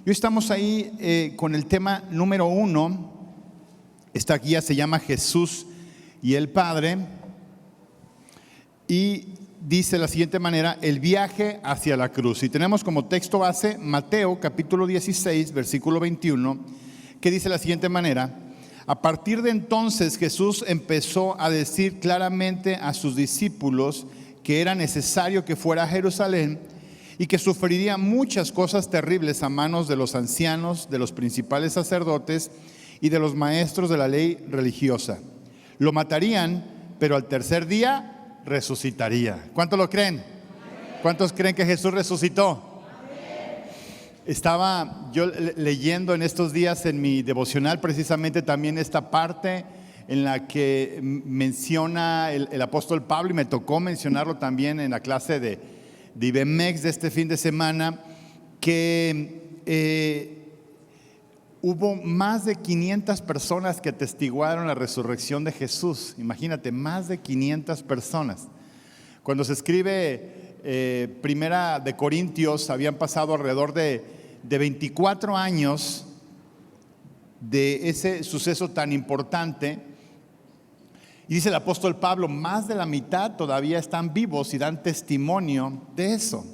Y hoy estamos ahí con el tema número 1. Esta guía se llama Jesús y el Padre. Y dice de la siguiente manera: el viaje hacia la cruz. Y tenemos como texto base Mateo capítulo 16, versículo 21, que dice de la siguiente manera: a partir de entonces Jesús empezó a decir claramente a sus discípulos que era necesario que fuera a Jerusalén y que sufriría muchas cosas terribles a manos de los ancianos, de los principales sacerdotes y de los maestros de la ley religiosa. Lo matarían, pero al tercer día resucitaría. ¿Cuántos lo creen? ¿Cuántos creen que Jesús resucitó? Estaba yo leyendo en estos días en mi devocional precisamente también esta parte en la que menciona el apóstol Pablo, y me tocó mencionarlo también en la clase de IBEMEX de este fin de semana, que hubo más de 500 personas que atestiguaron la resurrección de Jesús. Imagínate, más de 500 personas. Cuando se escribe Primera de Corintios, habían pasado alrededor de 24 años de ese suceso tan importante. Y dice el apóstol Pablo, más de la mitad todavía están vivos y dan testimonio de eso.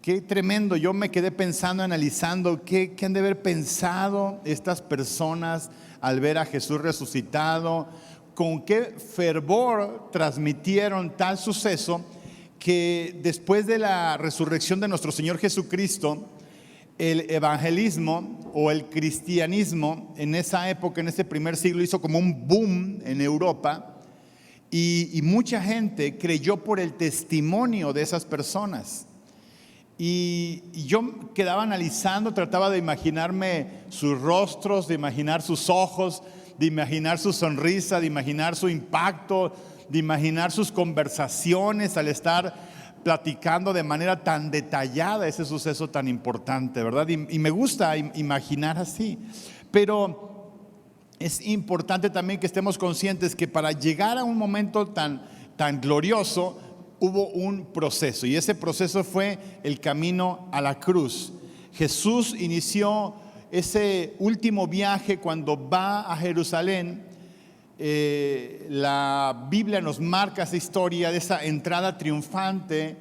Qué tremendo. Yo me quedé pensando, analizando qué han de haber pensado estas personas al ver a Jesús resucitado, con qué fervor transmitieron tal suceso, que después de la resurrección de nuestro Señor Jesucristo, el evangelismo o el cristianismo en esa época, en ese primer siglo, hizo como un boom en Europa, y mucha gente creyó por el testimonio de esas personas. Y yo quedaba analizando, trataba de imaginarme sus rostros, de imaginar sus ojos, de imaginar su sonrisa, de imaginar su impacto, de imaginar sus conversaciones al estar platicando de manera tan detallada ese suceso tan importante, ¿verdad? Y me gusta imaginar así. Pero es importante también que estemos conscientes que para llegar a un momento tan glorioso hubo un proceso, y ese proceso fue el camino a la cruz. Jesús inició ese último viaje cuando va a Jerusalén. La Biblia nos marca esa historia de esa entrada triunfante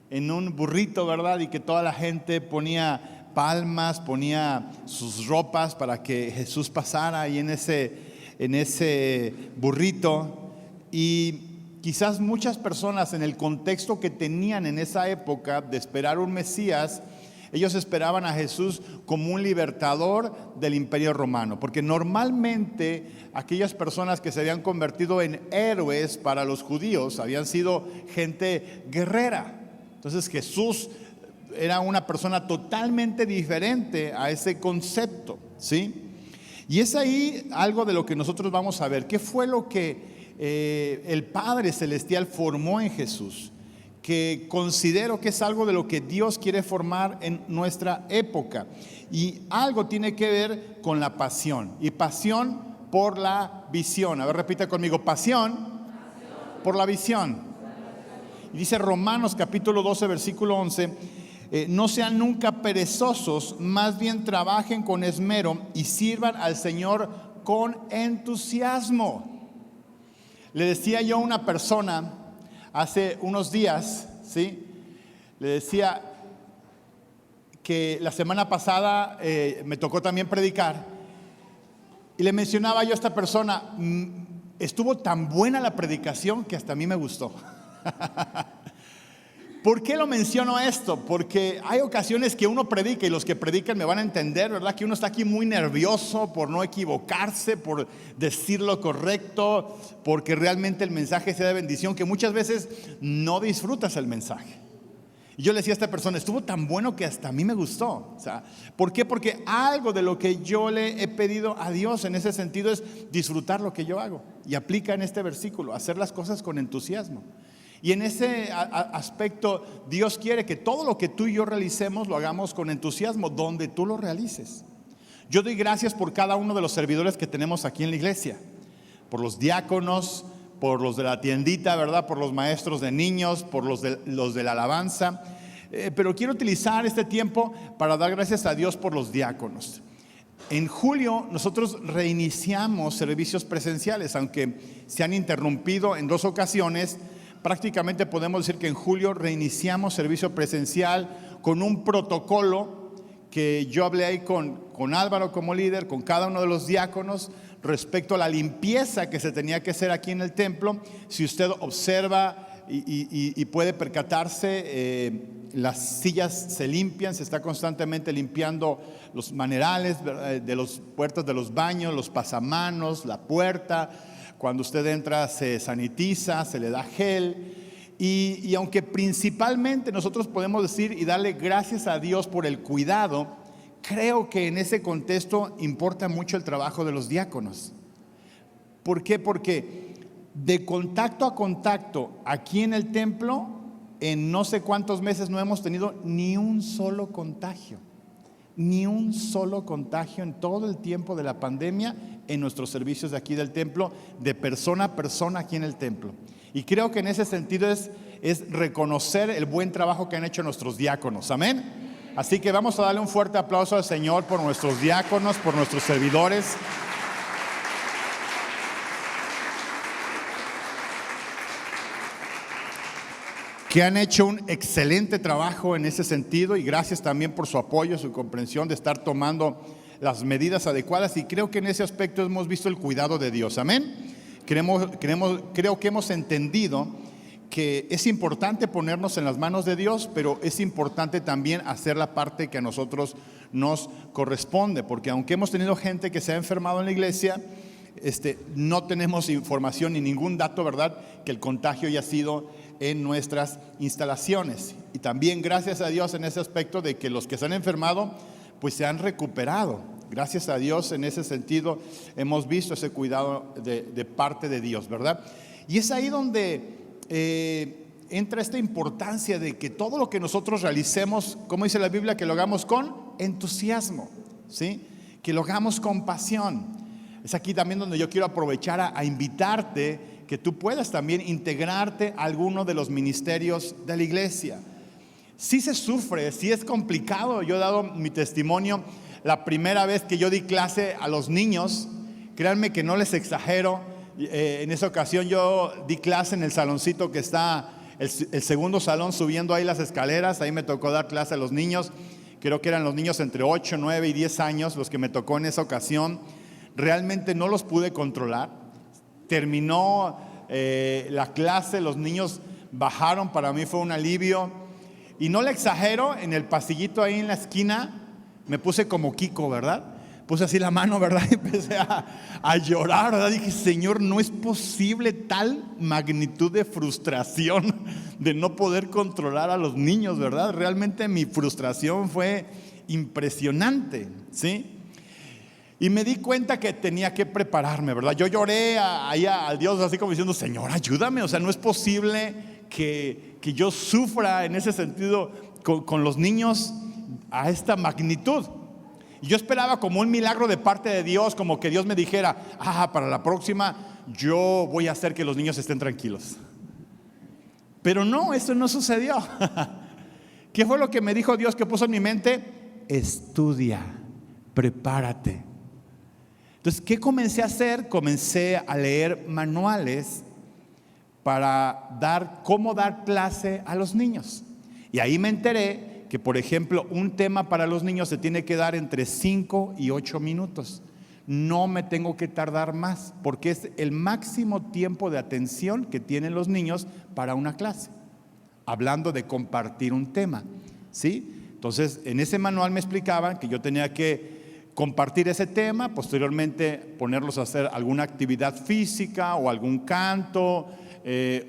en un burrito, ¿verdad? Y que toda la gente ponía palmas, ponía sus ropas para que Jesús pasara ahí en ese burrito. Y quizás muchas personas, en el contexto que tenían en esa época de esperar un Mesías, ellos esperaban a Jesús como un libertador del Imperio Romano, porque normalmente aquellas personas que se habían convertido en héroes para los judíos habían sido gente guerrera. Entonces Jesús era una persona totalmente diferente a ese concepto, ¿sí? Y es ahí algo de lo que nosotros vamos a ver. ¿Qué fue lo que el Padre Celestial formó en Jesús? Que considero que es algo de lo que Dios quiere formar en nuestra época. Y algo tiene que ver con la pasión. Y pasión por la visión. A ver, repita conmigo: pasión por la visión. Y dice Romanos capítulo 12, versículo 11: no sean nunca perezosos, más bien trabajen con esmero y sirvan al Señor con entusiasmo. Le decía yo a una persona hace unos días, ¿sí? Le decía que la semana pasada me tocó también predicar, y le mencionaba yo a esta persona: estuvo tan buena la predicación que hasta a mí me gustó. ¿Por qué lo menciono esto? Porque hay ocasiones que uno predica, y los que predican me van a entender, ¿verdad? Que uno está aquí muy nervioso por no equivocarse, por decir lo correcto, porque realmente el mensaje sea de bendición, que muchas veces no disfrutas el mensaje. Y yo le decía a esta persona: estuvo tan bueno que hasta a mí me gustó. O sea, ¿por qué? Porque algo de lo que yo le he pedido a Dios en ese sentido es disfrutar lo que yo hago. Y aplica en este versículo, hacer las cosas con entusiasmo. Y en ese aspecto Dios quiere que todo lo que tú y yo realicemos lo hagamos con entusiasmo, donde tú lo realices. Yo doy gracias por cada uno de los servidores que tenemos aquí en la iglesia, por los diáconos, por los de la tiendita, ¿verdad? Por los maestros de niños, por los de la alabanza. pero quiero utilizar este tiempo para dar gracias a Dios por los diáconos. En julio nosotros reiniciamos servicios presenciales, aunque se han interrumpido en 2 ocasiones. Prácticamente podemos decir que en julio reiniciamos servicio presencial con un protocolo que yo hablé ahí con Álvaro como líder, con cada uno de los diáconos, respecto a la limpieza que se tenía que hacer aquí en el templo. Si usted observa y puede percatarse, las sillas se limpian, se está constantemente limpiando los manerales de las puertas de los baños, los pasamanos, la puerta. Cuando usted entra se sanitiza, se le da gel. Y aunque principalmente nosotros podemos decir y darle gracias a Dios por el cuidado, creo que en ese contexto importa mucho el trabajo de los diáconos. ¿Por qué? Porque de contacto a contacto aquí en el templo, en no sé cuántos meses no hemos tenido ni un solo contagio. Ni un solo contagio en todo el tiempo de la pandemia en nuestros servicios de aquí del templo, de persona a persona aquí en el templo. Y creo que en ese sentido es reconocer el buen trabajo que han hecho nuestros diáconos. Amén. Así que vamos a darle un fuerte aplauso al Señor por nuestros diáconos, por nuestros servidores. Que han hecho un excelente trabajo en ese sentido, y gracias también por su apoyo, su comprensión de estar tomando las medidas adecuadas, y creo que en ese aspecto hemos visto el cuidado de Dios. Amén. Creo que hemos entendido que es importante ponernos en las manos de Dios, pero es importante también hacer la parte que a nosotros nos corresponde, porque aunque hemos tenido gente que se ha enfermado en la iglesia, no tenemos información ni ningún dato, ¿verdad?, que el contagio haya sido en nuestras instalaciones. Y también gracias a Dios en ese aspecto de que los que se han enfermado pues se han recuperado. Gracias a Dios en ese sentido hemos visto ese cuidado de parte de Dios, ¿verdad? Y es ahí donde entra esta importancia de que todo lo que nosotros realicemos, como dice la Biblia, que lo hagamos con entusiasmo, ¿sí? Que lo hagamos con pasión. Es aquí también donde yo quiero aprovechar a invitarte que tú puedas también integrarte a alguno de los ministerios de la iglesia. Sí se sufre, sí es complicado. Yo he dado mi testimonio la primera vez que yo di clase a los niños. Créanme que no les exagero. En esa ocasión yo di clase en el saloncito que está, el segundo salón, subiendo ahí las escaleras. Ahí me tocó dar clase a los niños. Creo que eran los niños entre 8, 9 y 10 años los que me tocó en esa ocasión. Realmente no los pude controlar. Terminó la clase, los niños bajaron, para mí fue un alivio. Y no le exagero, en el pasillito ahí en la esquina me puse como Kiko, ¿verdad? Puse así la mano, ¿verdad? Y empecé a llorar, ¿verdad? Dije, Señor, no es posible tal magnitud de frustración de no poder controlar a los niños, ¿verdad? Realmente mi frustración fue impresionante, ¿sí? Y me di cuenta que tenía que prepararme, ¿verdad? Yo lloré ahí al Dios así como diciendo, Señor, ayúdame. O sea, no es posible que yo sufra en ese sentido con los niños a esta magnitud. Y yo esperaba como un milagro de parte de Dios, como que Dios me dijera, para la próxima yo voy a hacer que los niños estén tranquilos. Pero no, eso no sucedió. ¿Qué fue lo que me dijo Dios que puso en mi mente? Estudia, prepárate. Entonces, ¿qué comencé a hacer? Comencé a leer manuales para cómo dar clase a los niños. Y ahí me enteré que, por ejemplo, un tema para los niños se tiene que dar entre 5 y 8 minutos. No me tengo que tardar más, porque es el máximo tiempo de atención que tienen los niños para una clase, hablando de compartir un tema, ¿sí? Entonces, en ese manual me explicaban que yo tenía que compartir ese tema, posteriormente ponerlos a hacer alguna actividad física o algún canto,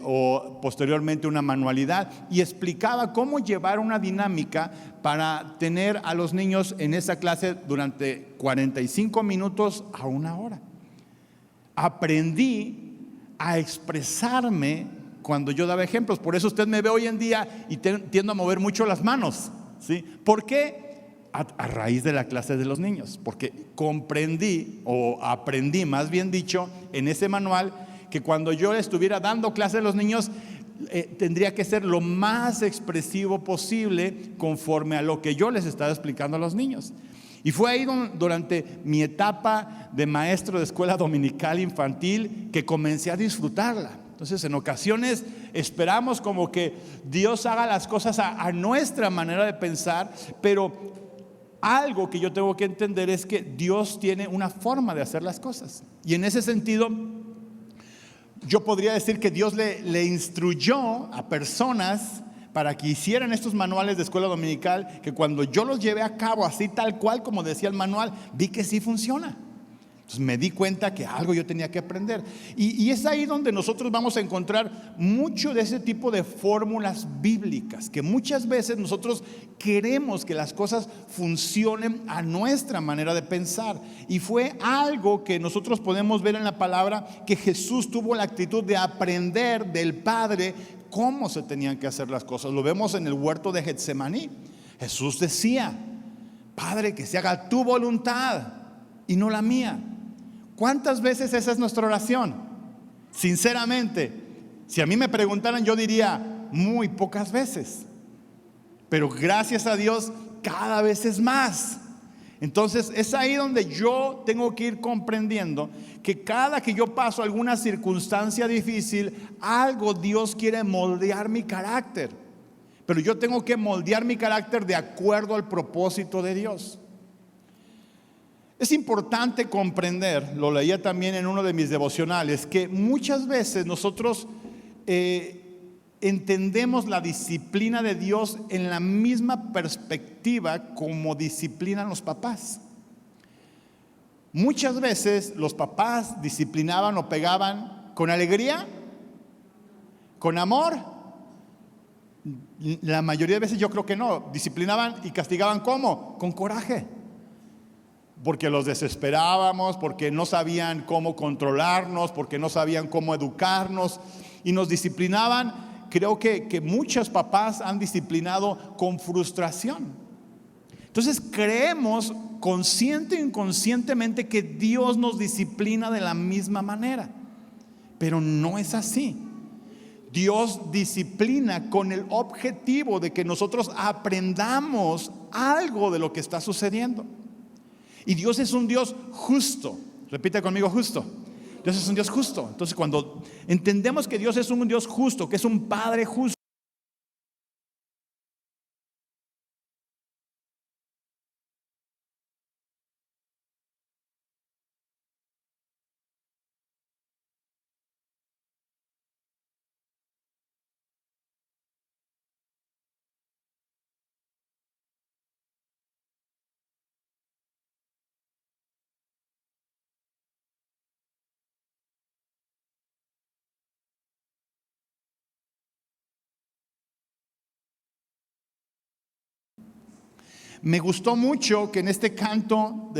o posteriormente una manualidad, y explicaba cómo llevar una dinámica para tener a los niños en esa clase durante 45 minutos a 1 hora. Aprendí a expresarme cuando yo daba ejemplos. Por eso usted me ve hoy en día y tiendo a mover mucho las manos, ¿sí? ¿Por qué? A raíz de la clase de los niños, porque comprendí, o aprendí más bien dicho, en ese manual, que cuando yo estuviera dando clase a los niños tendría que ser lo más expresivo posible conforme a lo que yo les estaba explicando a los niños. Y fue ahí durante mi etapa de maestro de escuela dominical infantil que comencé a disfrutarla. Entonces, en ocasiones esperamos como que Dios haga las cosas a nuestra manera de pensar, pero algo que yo tengo que entender es que Dios tiene una forma de hacer las cosas. Y en ese sentido, yo podría decir que Dios le instruyó a personas para que hicieran estos manuales de escuela dominical, que cuando yo los llevé a cabo así tal cual como decía el manual, vi que sí funciona. Entonces me di cuenta que algo yo tenía que aprender. Y es ahí donde nosotros vamos a encontrar mucho de ese tipo de fórmulas bíblicas, que muchas veces nosotros queremos que las cosas funcionen a nuestra manera de pensar. Y fue algo que nosotros podemos ver en la palabra, que Jesús tuvo la actitud de aprender del Padre cómo se tenían que hacer las cosas. Lo vemos en el huerto de Getsemaní. Jesús decía: Padre, que se haga tu voluntad y no la mía. ¿Cuántas veces esa es nuestra oración? Sinceramente, si a mí me preguntaran, yo diría muy pocas veces. Pero gracias a Dios, cada vez es más. Entonces es ahí donde yo tengo que ir comprendiendo que cada que yo paso alguna circunstancia difícil, algo Dios quiere moldear mi carácter. Pero yo tengo que moldear mi carácter de acuerdo al propósito de Dios. Es importante comprender, lo leía también en uno de mis devocionales, que muchas veces nosotros entendemos la disciplina de Dios en la misma perspectiva como disciplinan los papás. Muchas veces los papás disciplinaban o pegaban con alegría, con amor. La mayoría de veces yo creo que no. Disciplinaban y castigaban ¿cómo? Con coraje. Porque los desesperábamos, porque no sabían cómo controlarnos, porque no sabían cómo educarnos y nos disciplinaban. Creo que muchos papás han disciplinado con frustración. Entonces creemos consciente e inconscientemente que Dios nos disciplina de la misma manera, pero no es así. Dios disciplina con el objetivo de que nosotros aprendamos algo de lo que está sucediendo. Y Dios es un Dios justo. Repita conmigo: justo. Dios es un Dios justo. Entonces, cuando entendemos que Dios es un Dios justo, que es un Padre justo, me gustó mucho que en este canto,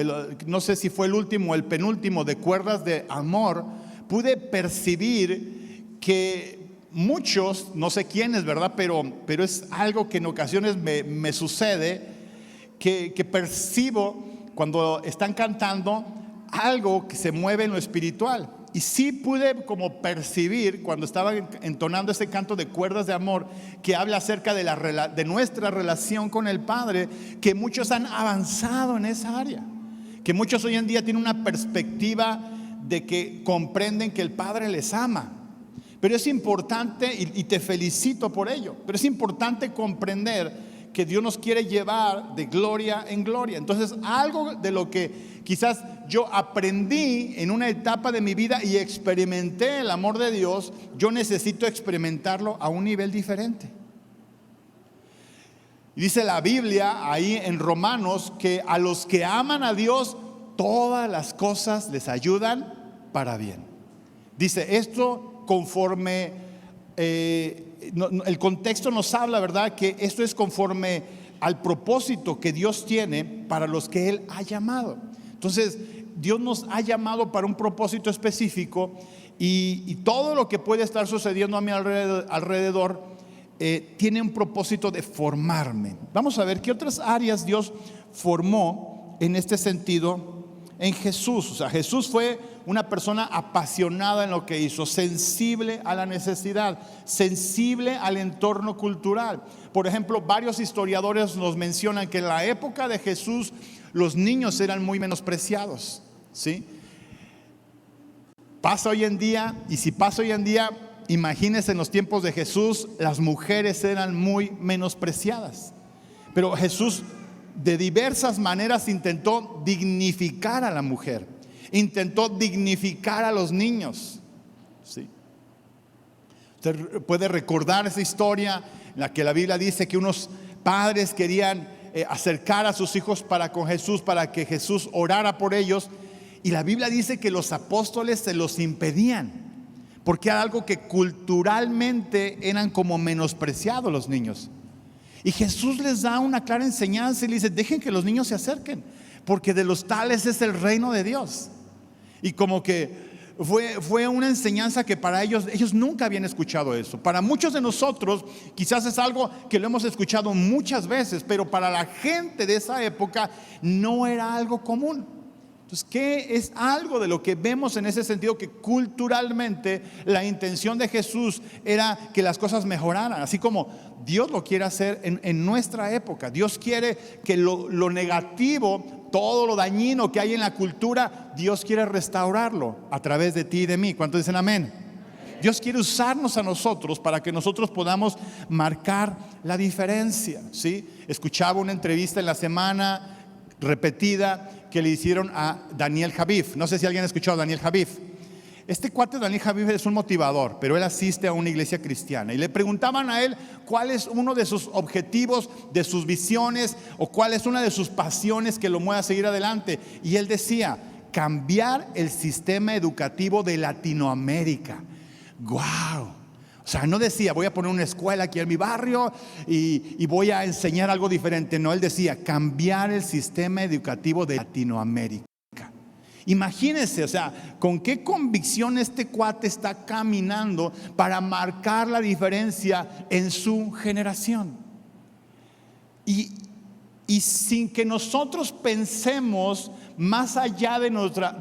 no sé si fue el último o el penúltimo, de Cuerdas de Amor, pude percibir que muchos, no sé quiénes, ¿verdad? Pero es algo que en ocasiones me sucede, que percibo cuando están cantando algo que se mueve en lo espiritual. Y sí pude como percibir cuando estaba entonando ese canto de Cuerdas de Amor, que habla acerca de nuestra relación con el Padre, que muchos han avanzado en esa área, que muchos hoy en día tienen una perspectiva de que comprenden que el Padre les ama. Pero es importante, y te felicito por ello, pero es importante comprender que Dios nos quiere llevar de gloria en gloria. Entonces, algo de lo que quizás yo aprendí en una etapa de mi vida y experimenté el amor de Dios, yo necesito experimentarlo a un nivel diferente. Y dice la Biblia ahí en Romanos que a los que aman a Dios, todas las cosas les ayudan para bien. Dice esto conforme el contexto nos habla, ¿verdad? Que esto es conforme al propósito que Dios tiene para los que Él ha llamado. Entonces, Dios nos ha llamado para un propósito específico y todo lo que puede estar sucediendo a mi alrededor tiene un propósito de formarme. Vamos a ver qué otras áreas Dios formó en este sentido en Jesús. O sea, Jesús fue una persona apasionada en lo que hizo, sensible a la necesidad, sensible al entorno cultural. Por ejemplo, varios historiadores nos mencionan que en la época de Jesús los niños eran muy menospreciados, ¿sí? Pasa hoy en día, y si pasa hoy en día, imagínense en los tiempos de Jesús, las mujeres eran muy menospreciadas. Pero Jesús de diversas maneras intentó dignificar a la mujer, intentó dignificar a los niños, ¿sí? Usted puede recordar esa historia en la que la Biblia dice que unos padres querían acercar a sus hijos con Jesús, para que Jesús orara por ellos, y la Biblia dice que los apóstoles se los impedían, porque era algo que culturalmente eran como menospreciados los niños. Y Jesús les da una clara enseñanza y les dice: dejen que los niños se acerquen, porque de los tales es el reino de Dios. Y como que fue una enseñanza que para ellos nunca habían escuchado eso. Para muchos de nosotros quizás es algo que lo hemos escuchado muchas veces, pero para la gente de esa época no era algo común. Entonces, ¿qué es algo de lo que vemos en ese sentido? Que culturalmente la intención de Jesús era que las cosas mejoraran, así como Dios lo quiere hacer en nuestra época. Dios quiere que lo negativo, todo lo dañino que hay en la cultura, Dios quiere restaurarlo a través de ti y de mí. ¿Cuántos dicen amén? Dios quiere usarnos a nosotros para que nosotros podamos marcar la diferencia, ¿sí? Escuchaba una entrevista en la semana repetida que le hicieron a Daniel Javif. No sé si alguien ha escuchado a Daniel Javif. Este cuate Daniel Javif es un motivador, pero él asiste a una iglesia cristiana, y le preguntaban a él cuál es uno de sus objetivos, de sus visiones, o cuál es una de sus pasiones que lo mueve a seguir adelante. Y él decía: cambiar el sistema educativo de Latinoamérica. ¡Wow! O sea, no decía: voy a poner una escuela aquí en mi barrio y voy a enseñar algo diferente. No, él decía: cambiar el sistema educativo de Latinoamérica. Imagínense, o sea, con qué convicción este cuate está caminando para marcar la diferencia en su generación. Y sin que nosotros pensemos más allá de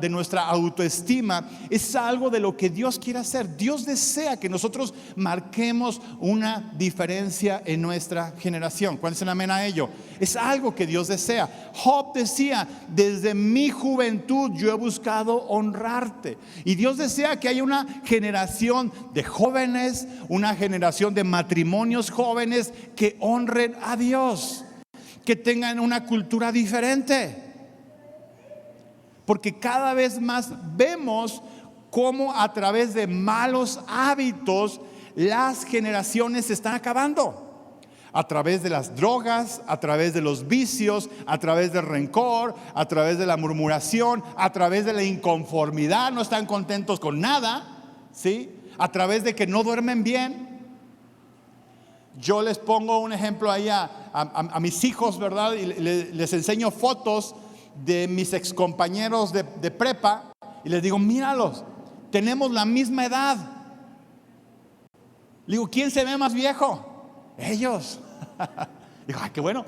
nuestra autoestima, es algo de lo que Dios quiere hacer. Dios desea que nosotros marquemos una diferencia en nuestra generación. ¿Cuántos dicen amén a ello? Es algo que Dios desea. Job decía: desde mi juventud yo he buscado honrarte. Y Dios desea que haya una generación de jóvenes, una generación de matrimonios jóvenes que honren a Dios, que tengan una cultura diferente. Porque cada vez más vemos cómo a través de malos hábitos las generaciones se están acabando. A través de las drogas, a través de los vicios, a través del rencor, a través de la murmuración, a través de la inconformidad, no están contentos con nada, ¿sí? A través de que no duermen bien. Yo les pongo un ejemplo ahí a mis hijos, ¿verdad? Y les enseño fotos de mis excompañeros de prepa, y les digo: míralos, tenemos la misma edad. Le digo: ¿quién se ve más viejo? Ellos. Digo: ¡ay, qué bueno!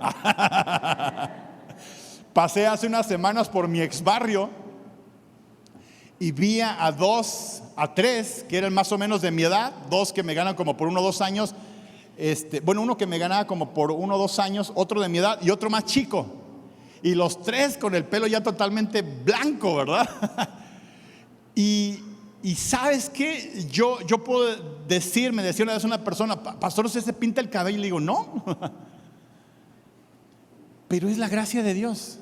Pasé hace unas semanas por mi ex barrio y vi a tres que eran más o menos de mi edad, dos que me ganan como por 1 o 2 años. Uno que me ganaba como por 1 o 2 años, otro de mi edad y otro más chico. Y los tres con el pelo ya totalmente blanco, ¿verdad? y ¿sabes qué? Yo puedo me decía una vez una persona: pastor, ¿usted se pinta el cabello? Y le digo: no. Pero es la gracia de Dios.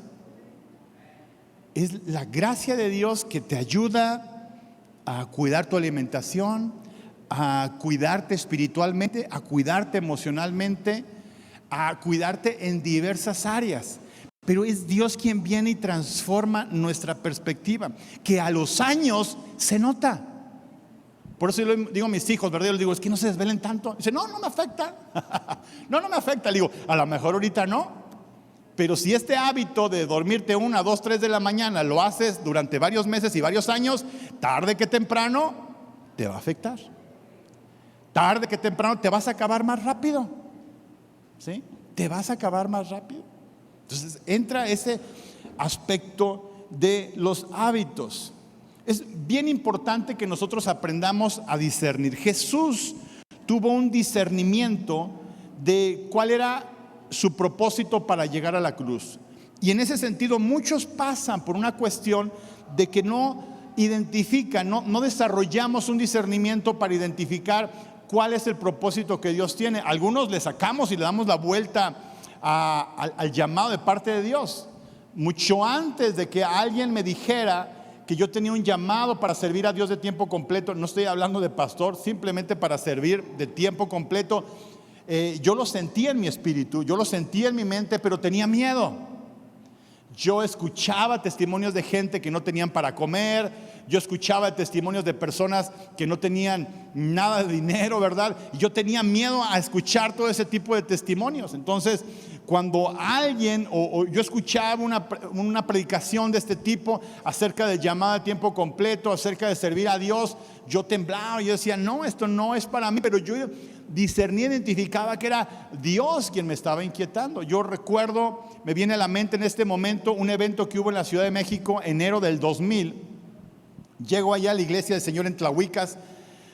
Es la gracia de Dios que te ayuda a cuidar tu alimentación, a cuidarte espiritualmente, a cuidarte emocionalmente, a cuidarte en diversas áreas. Pero es Dios quien viene y transforma nuestra perspectiva, que a los años se nota. Por eso yo le digo a mis hijos, ¿verdad? Yo les digo: es que no se desvelen tanto. Dice: no me afecta. No me afecta. Le digo: a lo mejor ahorita no, pero si este hábito de dormirte 1, 2, 3 de la mañana lo haces durante varios meses y varios años, tarde que temprano te va a afectar. Tarde que temprano te vas a acabar más rápido, ¿sí? Te vas a acabar más rápido. Entonces entra ese aspecto de los hábitos. Es bien importante que nosotros aprendamos a discernir. Jesús tuvo un discernimiento de cuál era su propósito para llegar a la cruz. Y en ese sentido muchos pasan por una cuestión de que no identifican, no desarrollamos un discernimiento para identificar cuál es el propósito que Dios tiene. Algunos le sacamos y le damos la vuelta al llamado de parte de Dios. Mucho antes de que alguien me dijera que yo tenía un llamado para servir a Dios de tiempo completo, no estoy hablando de pastor, simplemente para servir de tiempo completo, yo lo sentía en mi espíritu, yo lo sentía en mi mente, pero tenía miedo. Yo escuchaba testimonios de gente que no tenían para comer, yo escuchaba testimonios de personas que no tenían nada de dinero, ¿verdad? Y yo tenía miedo a escuchar todo ese tipo de testimonios. Entonces, cuando alguien o yo escuchaba una predicación de este tipo acerca de llamada de tiempo completo, acerca de servir a Dios, yo temblaba, yo decía, no, esto no es para mí, pero yo discernía, identificaba que era Dios quien me estaba inquietando. Yo recuerdo, me viene a la mente en este momento un evento que hubo en la Ciudad de México, enero del 2000. Llego allá a la iglesia del Señor en Tlahuicas.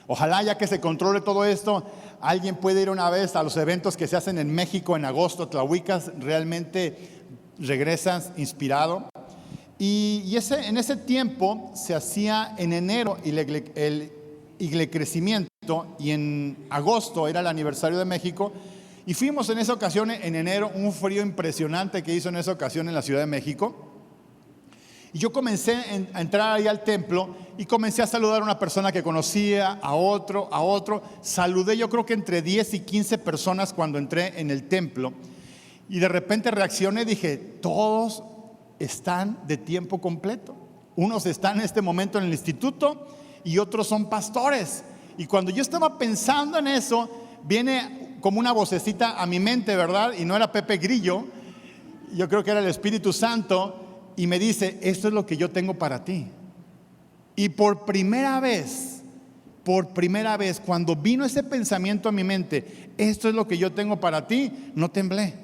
Ojalá ya que se controle todo esto, alguien puede ir una vez a los eventos que se hacen en México en agosto, Tlahuicas, realmente regresas inspirado. Y en ese tiempo se hacía en enero el Iglecrecimiento, y en agosto era el aniversario de México. Y fuimos en esa ocasión en enero, un frío impresionante que hizo en esa ocasión en la Ciudad de México. Y yo comencé a entrar ahí al templo y comencé a saludar a una persona que conocía, a otro. Saludé yo creo que entre 10 y 15 personas cuando entré en el templo. Y de repente reaccioné y dije, todos están de tiempo completo. Unos están en este momento en el instituto y otros son pastores. Y cuando yo estaba pensando en eso, viene como una vocecita a mi mente, ¿verdad? Y no era Pepe Grillo, yo creo que era el Espíritu Santo. Y me dice, esto es lo que yo tengo para ti. Y por primera vez, cuando vino ese pensamiento a mi mente, esto es lo que yo tengo para ti, no temblé.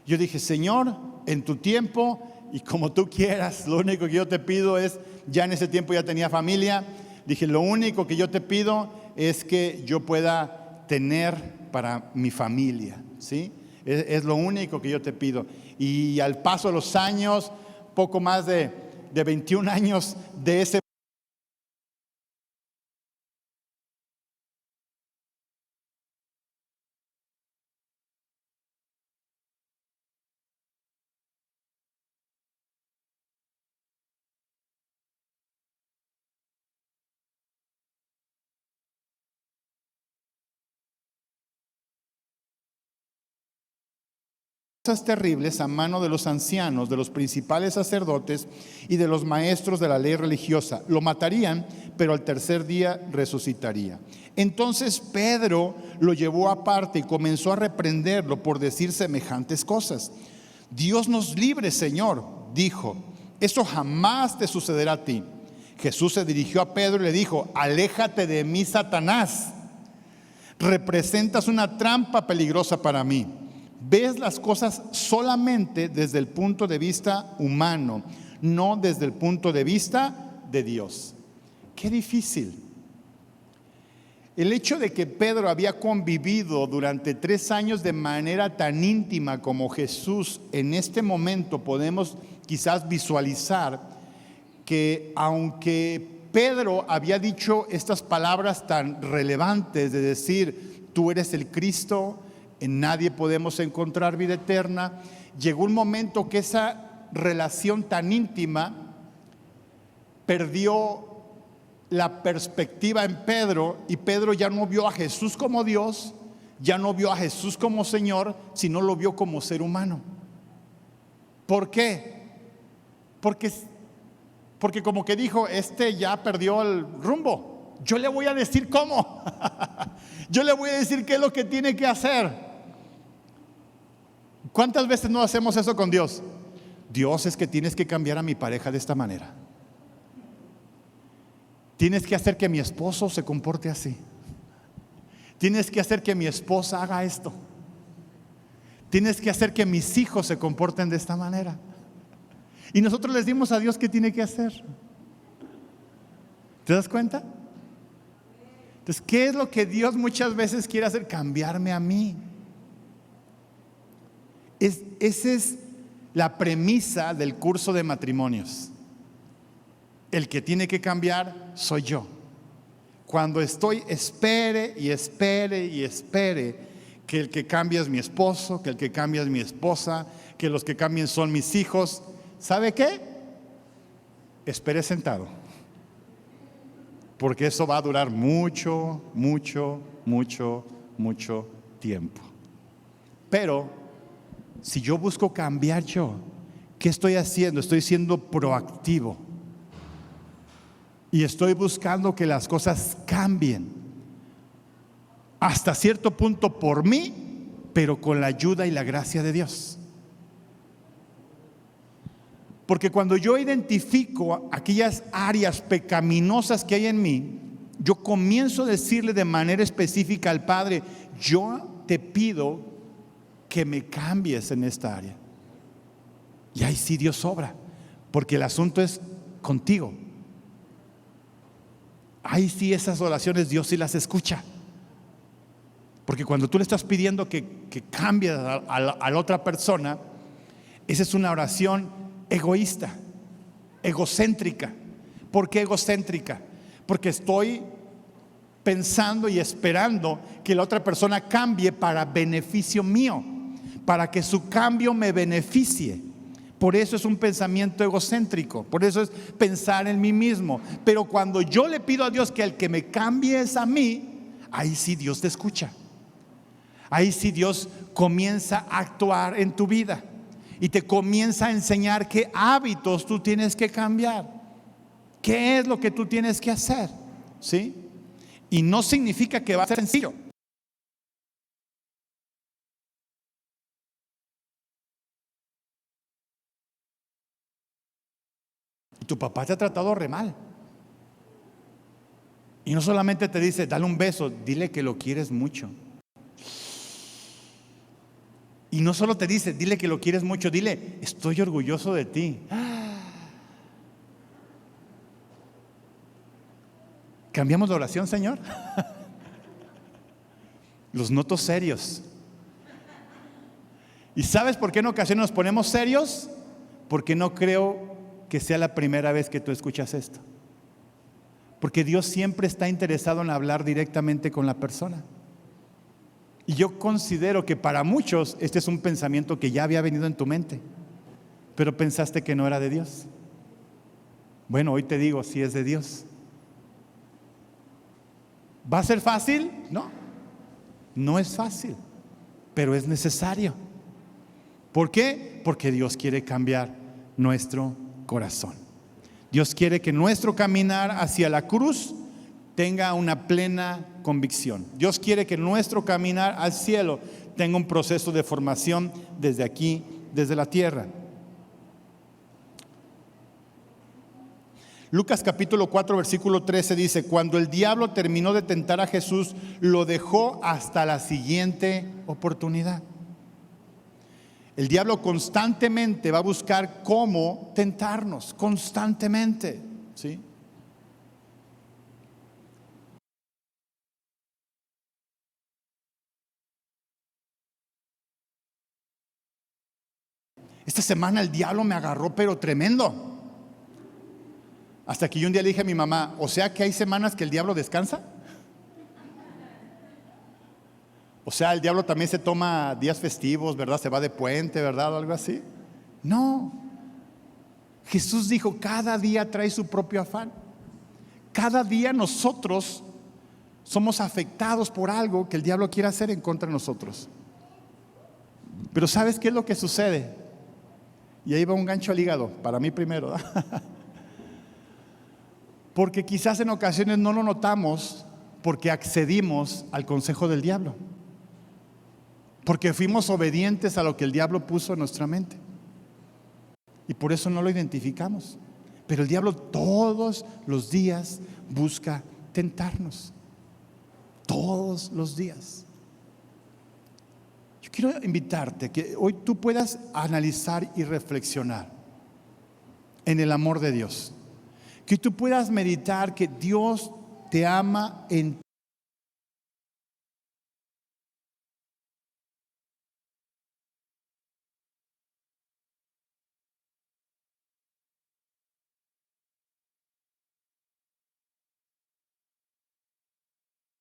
Yo dije, Señor, en tu tiempo y como tú quieras, lo único que yo te pido es, ya en ese tiempo ya tenía familia, dije, lo único que yo te pido es que yo pueda tener para mi familia, ¿sí? Es lo único que yo te pido. Y al paso de los años, poco más de 21 años de ese cosas terribles a mano de los ancianos, de los principales sacerdotes y de los maestros de la ley religiosa. Lo matarían, pero al tercer día resucitaría. Entonces Pedro lo llevó aparte y comenzó a reprenderlo por decir semejantes cosas. Dios nos libre, Señor, dijo, eso jamás te sucederá a ti. Jesús se dirigió a Pedro y le dijo, aléjate de mí, Satanás. Representas una trampa peligrosa para mí. Ves las cosas solamente desde el punto de vista humano, no desde el punto de vista de Dios. Qué difícil. El hecho de que Pedro había convivido durante 3 años de manera tan íntima como Jesús, en este momento podemos quizás visualizar que aunque Pedro había dicho estas palabras tan relevantes de decir, tú eres el Cristo, en nadie podemos encontrar vida eterna, llegó un momento que esa relación tan íntima perdió la perspectiva en Pedro, y Pedro ya no vio a Jesús como Dios, ya no vio a Jesús como Señor, sino lo vio como ser humano. ¿Por qué? Porque como que dijo, ya perdió el rumbo, yo le voy a decir cómo. Yo le voy a decir qué es lo que tiene que hacer. ¿Cuántas veces no hacemos eso con Dios? Dios, es que tienes que cambiar a mi pareja de esta manera. Tienes que hacer que mi esposo se comporte así. Tienes que hacer que mi esposa haga esto. Tienes que hacer que mis hijos se comporten de esta manera. Y nosotros les dimos a Dios qué tiene que hacer. ¿Te das cuenta? Entonces, ¿qué es lo que Dios muchas veces quiere hacer? Cambiarme a mí. Esa es la premisa del curso de matrimonios. El que tiene que cambiar soy yo. Cuando estoy, espere y espere y espere que el que cambia es mi esposo, que el que cambia es mi esposa, que los que cambian son mis hijos. ¿Sabe qué? Espere sentado. Porque eso va a durar mucho, mucho, mucho, mucho tiempo. Pero si yo busco cambiar yo, ¿qué estoy haciendo? Estoy siendo proactivo. Y estoy buscando que las cosas cambien. Hasta cierto punto por mí, pero con la ayuda y la gracia de Dios. Porque cuando yo identifico aquellas áreas pecaminosas que hay en mí, yo comienzo a decirle de manera específica al Padre: yo te pido que me cambies en esta área. Y ahí sí Dios obra, porque el asunto es contigo. Ahí sí esas oraciones Dios sí las escucha. Porque cuando tú le estás pidiendo que cambie a la otra persona, esa es una oración egoísta, egocéntrica. ¿Por qué egocéntrica? Porque estoy pensando y esperando que la otra persona cambie para beneficio mío, para que su cambio me beneficie. Por eso es un pensamiento egocéntrico, por eso es pensar en mí mismo. Pero cuando yo le pido a Dios que el que me cambie es a mí, ahí sí Dios te escucha. Ahí sí Dios comienza a actuar en tu vida y te comienza a enseñar qué hábitos tú tienes que cambiar, qué es lo que tú tienes que hacer, ¿sí? Y no significa que va a ser sencillo. Tu papá te ha tratado re mal. Y no solamente te dice, dale un beso, dile que lo quieres mucho. Y no solo te dice, dile que lo quieres mucho, dile, estoy orgulloso de ti. ¿Cambiamos de oración, Señor? Los noto serios. ¿Y sabes por qué en ocasiones nos ponemos serios? Porque no creo que sea la primera vez que tú escuchas esto. Porque Dios siempre está interesado en hablar directamente con la persona. Y yo considero que para muchos este es un pensamiento que ya había venido en tu mente, pero pensaste que no era de Dios. Bueno, hoy te digo, sí es de Dios. ¿Va a ser fácil? No, no es fácil, pero es necesario. ¿Por qué? Porque Dios quiere cambiar nuestro corazón. Dios quiere que nuestro caminar hacia la cruz tenga una plena convicción. Dios quiere que nuestro caminar al cielo tenga un proceso de formación desde aquí, desde la tierra. Lucas capítulo 4 versículo 13 dice: cuando el diablo terminó de tentar a Jesús, lo dejó hasta la siguiente oportunidad. El diablo constantemente va a buscar cómo tentarnos, constantemente, ¿sí? Esta semana el diablo me agarró, pero tremendo. Hasta que yo un día le dije a mi mamá, o sea que hay semanas que el diablo descansa. O sea, el diablo también se toma días festivos, ¿verdad? Se va de puente, ¿verdad? O algo así. No. Jesús dijo, cada día trae su propio afán. Cada día nosotros somos afectados por algo que el diablo quiere hacer en contra de nosotros. Pero ¿sabes qué es lo que sucede? Y ahí va un gancho al hígado, para mí primero, ¿verdad? Porque quizás en ocasiones no lo notamos porque accedimos al consejo del diablo. Porque fuimos obedientes a lo que el diablo puso en nuestra mente. Y por eso no lo identificamos. Pero el diablo todos los días busca tentarnos. Todos los días. Yo quiero invitarte a que hoy tú puedas analizar y reflexionar. en el amor de Dios. Que tú puedas meditar que Dios te ama en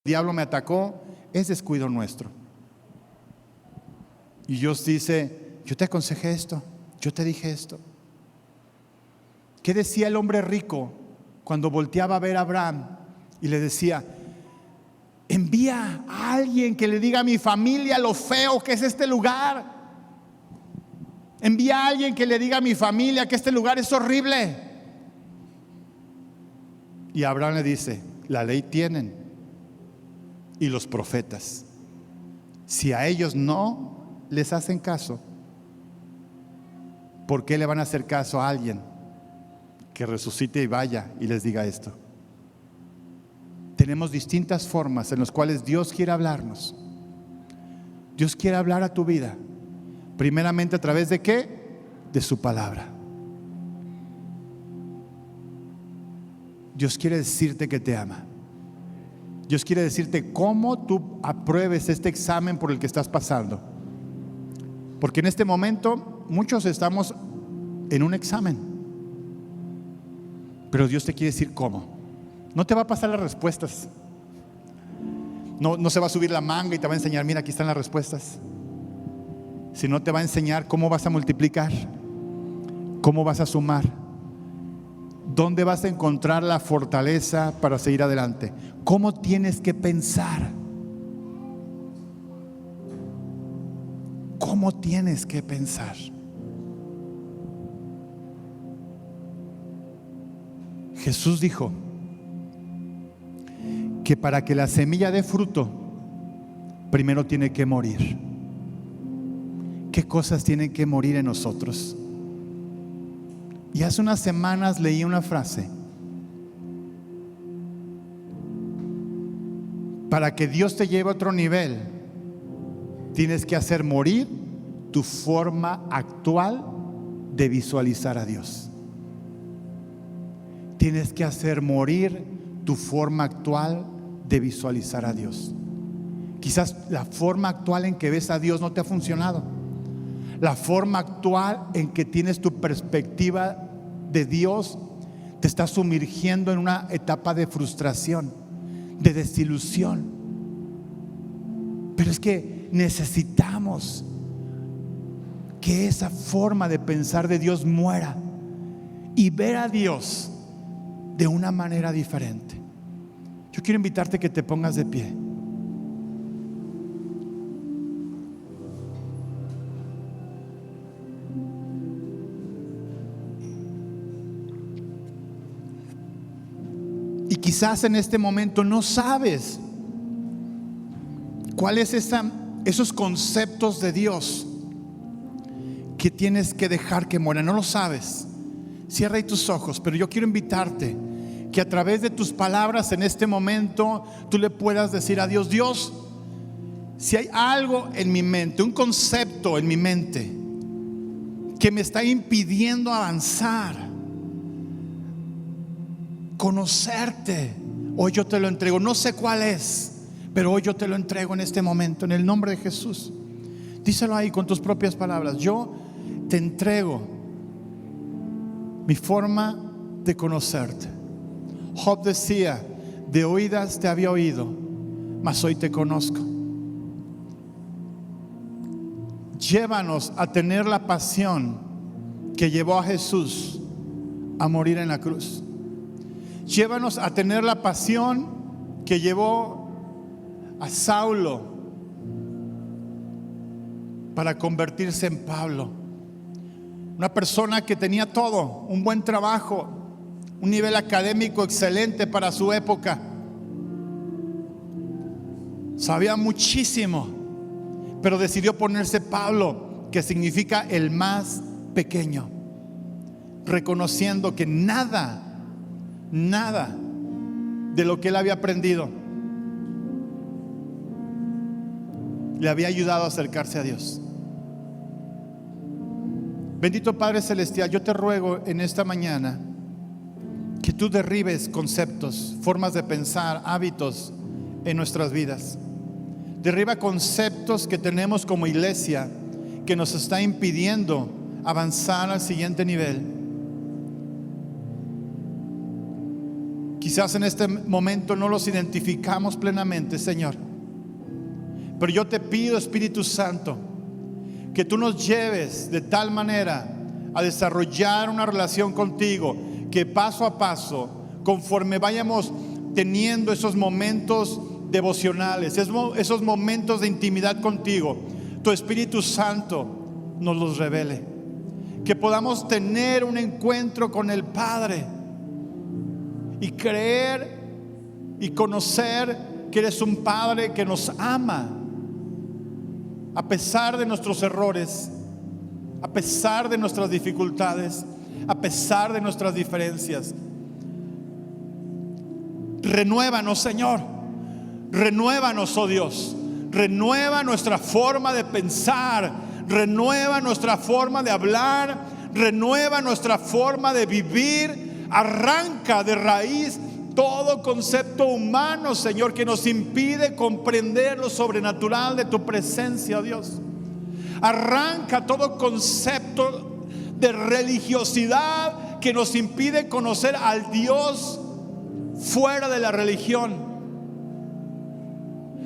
el diablo me atacó, es descuido nuestro. Y Dios dice, yo te aconsejé esto, yo te dije esto. ¿Qué decía el hombre rico cuando volteaba a ver a Abraham y le decía, envía a alguien que le diga a mi familia lo feo que es este lugar? Envía a alguien que le diga a mi familia que este lugar es horrible. Y Abraham le dice, la ley tienen y los profetas. Si a ellos no les hacen caso, ¿por qué le van a hacer caso a alguien que resucite y vaya y les diga esto? Tenemos distintas formas en las cuales Dios quiere hablarnos. Dios quiere hablar a tu vida. Primeramente, ¿a través de qué? De su palabra. Dios quiere decirte que te ama. Dios quiere decirte cómo tú apruebes este examen por el que estás pasando. Porque en este momento muchos estamos en un examen. Pero Dios te quiere decir cómo. No te va a pasar las respuestas. No se va a subir la manga y te va a enseñar, mira, aquí están las respuestas. Sino te va a enseñar cómo vas a multiplicar, cómo vas a sumar, dónde vas a encontrar la fortaleza para seguir adelante, cómo tienes que pensar, cómo tienes que pensar. Jesús dijo que para que la semilla dé fruto, primero tiene que morir. ¿Qué cosas tienen que morir en nosotros? Y hace unas semanas leí una frase. Para que Dios te lleve a otro nivel, tienes que hacer morir tu forma actual de visualizar a Dios. Tienes que hacer morir tu forma actual de visualizar a Dios. Quizás la forma actual en que ves a Dios no te ha funcionado. La forma actual en que tienes tu perspectiva de Dios te está sumergiendo en una etapa de frustración, de desilusión. Pero es que necesitamos que esa forma de pensar de Dios muera y ver a Dios de una manera diferente. Yo quiero invitarte a que te pongas de pie. Y quizás en este momento no sabes cuáles esos conceptos de Dios que tienes que dejar que mueran. No lo sabes. Cierra ahí tus ojos, pero yo quiero invitarte que a través de tus palabras en este momento tú le puedas decir a Dios: Dios, si hay algo en mi mente, un concepto en mi mente que me está impidiendo avanzar, conocerte, hoy yo te lo entrego. No sé cuál es, pero hoy yo te lo entrego en este momento, en el nombre de Jesús. Díselo ahí con tus propias palabras: yo te entrego mi forma de conocerte. Job decía: de oídas te había oído, mas hoy te conozco. Llévanos a tener la pasión que llevó a Jesús a morir en la cruz. Llévanos a tener la pasión que llevó a Saulo para convertirse en Pablo. Una persona que tenía todo, un buen trabajo, un nivel académico excelente para su época. Sabía muchísimo, pero decidió ponerse Pablo, que significa el más pequeño, reconociendo que nada de lo que él había aprendido le había ayudado a acercarse a Dios. Bendito Padre Celestial, yo te ruego en esta mañana que tú derribes conceptos, formas de pensar, hábitos en nuestras vidas. Derriba conceptos que tenemos como iglesia que nos está impidiendo avanzar al siguiente nivel. Quizás en este momento no los identificamos plenamente, Señor, pero yo te pido, Espíritu Santo, que tú nos lleves de tal manera a desarrollar una relación contigo, que paso a paso, conforme vayamos teniendo esos momentos devocionales, esos momentos de intimidad contigo, tu Espíritu Santo nos los revele. Que podamos tener un encuentro con el Padre y creer y conocer que eres un Padre que nos ama a pesar de nuestros errores, a pesar de nuestras dificultades, a pesar de nuestras diferencias. Renuévanos, Señor. Renuévanos, oh Dios. Renueva nuestra forma de pensar. Renueva nuestra forma de hablar. Renueva nuestra forma de vivir. Arranca de raíz todo concepto humano, Señor, que nos impide comprender lo sobrenatural de tu presencia, oh Dios. Arranca todo concepto de religiosidad que nos impide conocer al Dios fuera de la religión,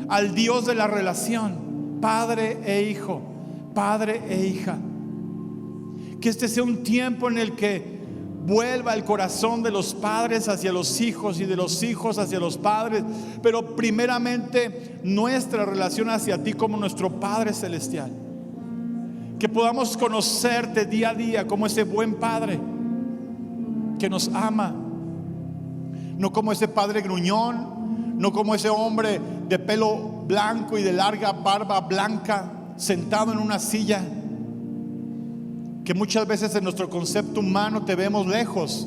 al Dios de la relación, Padre e Hijo, Padre e hija. Que este sea un tiempo en el que vuelva el corazón de los padres hacia los hijos y de los hijos hacia los padres, pero primeramente nuestra relación hacia ti como nuestro Padre Celestial. Que podamos conocerte día a día como ese buen Padre que nos ama, no como ese padre gruñón, no como ese hombre de pelo blanco y de larga barba blanca sentado en una silla, que muchas veces en nuestro concepto humano te vemos lejos,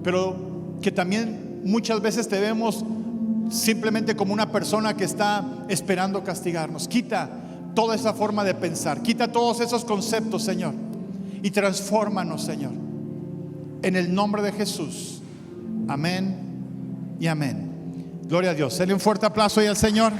pero que también muchas veces te vemos simplemente como una persona que está esperando castigarnos. Quita toda esa forma de pensar, quita todos esos conceptos, Señor, y transfórmanos, Señor, en el nombre de Jesús. Amén y amén. Gloria a Dios. Dale un fuerte aplauso ahí al Señor.